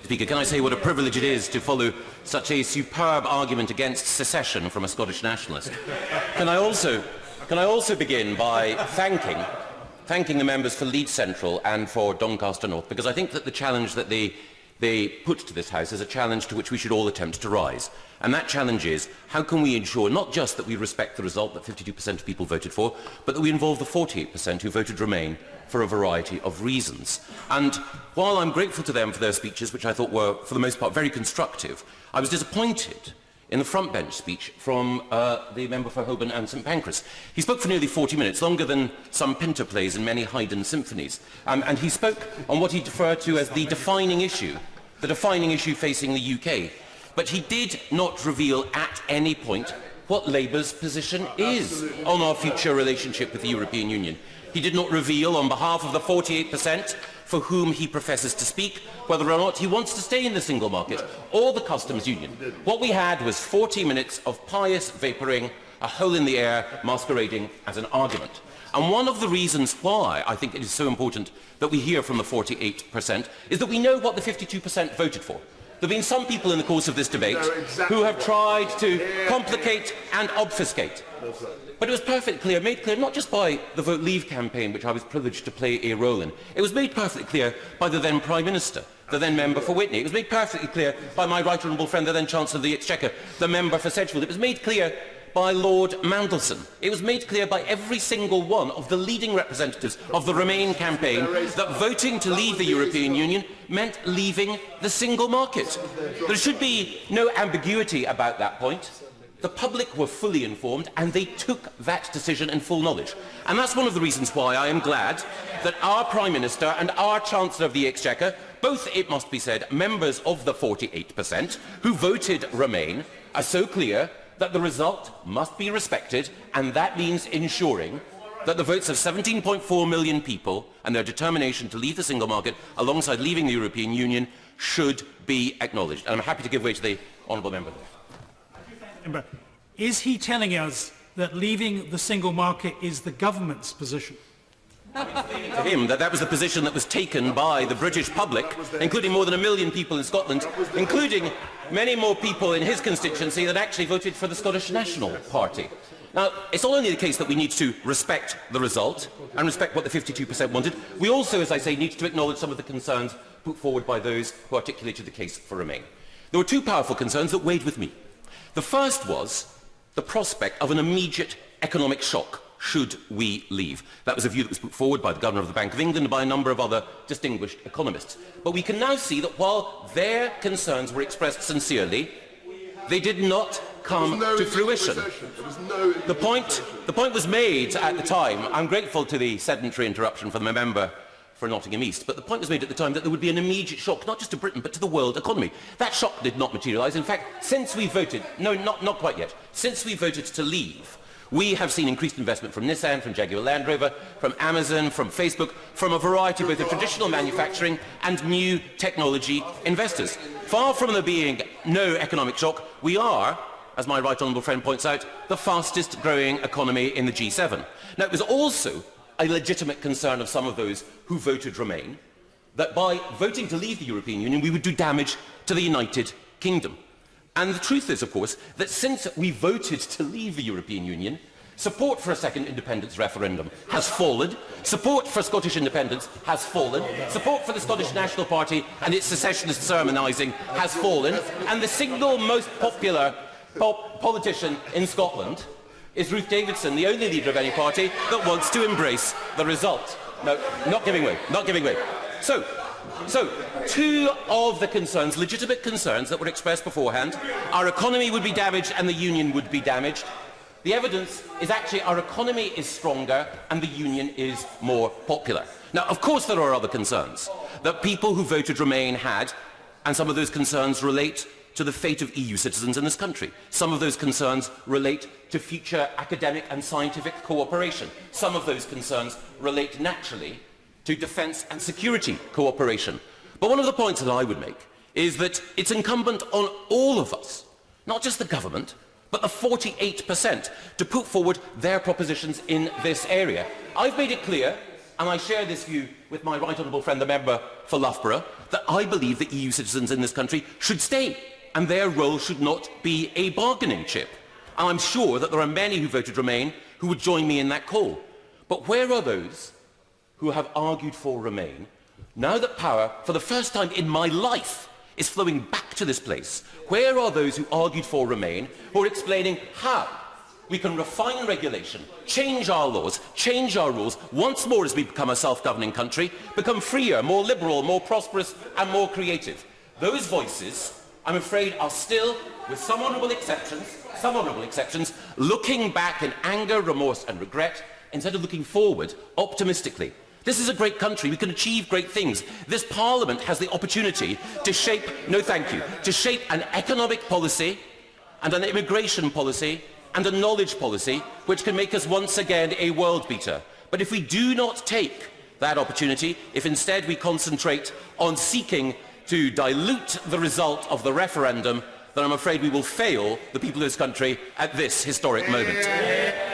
Speaker, can I say what a privilege it is to follow such a superb argument against secession from a Scottish nationalist? Can I also begin by thanking the members for Leeds Central and for Doncaster North, because I think that the challenge that they put to this House is a challenge to which we should all attempt to rise. And that challenge is, how can we ensure not just that we respect the result that 52% of people voted for, but that we involve the 48% who voted Remain for a variety of reasons. And while I'm grateful to them for their speeches, which I thought were, for the most part, very constructive, I was disappointed in the front bench speech from the member for Holborn and St Pancras. He spoke for nearly 40 minutes, longer than some Pinter plays and many Haydn symphonies. And he spoke on what he referred to as the defining issue facing the UK. But he did not reveal at any point what Labour's position is on our future relationship with the European Union. He did not reveal, on behalf of the 48% for whom he professes to speak, whether or not he wants to stay in the single market or the customs union. What we had was 40 minutes of pious vapouring, a hole in the air masquerading as an argument. And one of the reasons why I think it is so important that we hear from the 48% is that we know what the 52% voted for. There have been some people in the course of this debate who have tried to complicate and obfuscate. But it was perfectly clear, made clear not just by the Vote Leave campaign, which I was privileged to play a role in. It was made perfectly clear by the then Prime Minister, the then member for Witney. It was made perfectly clear by my right honourable friend, the then Chancellor of the Exchequer, the member for Sedgefield. It was made clear by Lord Mandelson. It was made clear by every single one of the leading representatives of the Remain campaign that voting to leave the European Union meant leaving the single market. There should be no ambiguity about that point. The public were fully informed and they took that decision in full knowledge. And that's one of the reasons why I am glad that our Prime Minister and our Chancellor of the Exchequer, both, it must be said, members of the 48% who voted Remain, are so clear that the result must be respected, and that means ensuring that the votes of 17.4 million people and their determination to leave the single market alongside leaving the European Union should be acknowledged. And I'm happy to give way to the honourable member. Is he telling us that leaving the single market is the government's position? To him, that was the position that was taken by the British public, including more than 1 million people in Scotland, including many more people in his constituency that actually voted for the Scottish National Party. Now, it's not only the case that we need to respect the result and respect what the 52% wanted, we also, as I say, need to acknowledge some of the concerns put forward by those who articulated the case for Remain. There were two powerful concerns that weighed with me. The first was the prospect of an immediate economic shock should we leave. That was a view that was put forward by the Governor of the Bank of England and by a number of other distinguished economists. But we can now see that while their concerns were expressed sincerely, they did not come to fruition. The point was made at the time. I'm grateful to the sedentary interruption from the member for Nottingham East, but the point was made at the time that there would be an immediate shock, not just to Britain, but to the world economy. That shock did not materialise. In fact, since we voted, no, not quite yet, since we voted to leave, we have seen increased investment from Nissan, from Jaguar Land Rover, from Amazon, from Facebook, from a variety both of traditional manufacturing and new technology investors. Far from there being no economic shock, we are, as my right honourable friend points out, the fastest growing economy in the G7. Now, it was also a legitimate concern of some of those who voted Remain that by voting to leave the European Union we would do damage to the United Kingdom. And the truth is, of course, that since we voted to leave the European Union, support for a second independence referendum has fallen, support for Scottish independence has fallen, support for the Scottish National Party and its secessionist sermonising has fallen, and the single most popular politician in Scotland is Ruth Davidson, the only leader of any party that wants to embrace the result. No, not giving way, not giving way. So, two of the concerns, legitimate concerns that were expressed beforehand, our economy would be damaged and the union would be damaged. The evidence is actually our economy is stronger and the union is more popular. Now, of course there are other concerns that people who voted Remain had, and some of those concerns relate to the fate of EU citizens in this country. Some of those concerns relate to future academic and scientific cooperation. Some of those concerns relate naturally to defence and security cooperation. But one of the points that I would make is that it's incumbent on all of us, not just the government, but the 48%, to put forward their propositions in this area. I've made it clear and I share this view with my right honourable friend, the member for Loughborough, that I believe that EU citizens in this country should stay, and their role should not be a bargaining chip. And I'm sure that there are many who voted Remain who would join me in that call. But where are those who have argued for Remain, now that power, for the first time in my life, is flowing back to this place? Where are those who argued for Remain, who are explaining how we can refine regulation, change our laws, change our rules, once more as we become a self-governing country, become freer, more liberal, more prosperous and more creative? Those voices, I'm afraid, are still, with some honourable exceptions, looking back in anger, remorse and regret, instead of looking forward optimistically. This is a great country. We can achieve great things. This Parliament has the opportunity to shape, to shape an economic policy and an immigration policy and a knowledge policy which can make us once again a world beater. But if we do not take that opportunity, if instead we concentrate on seeking to dilute the result of the referendum, then I'm afraid we will fail the people of this country at this historic moment.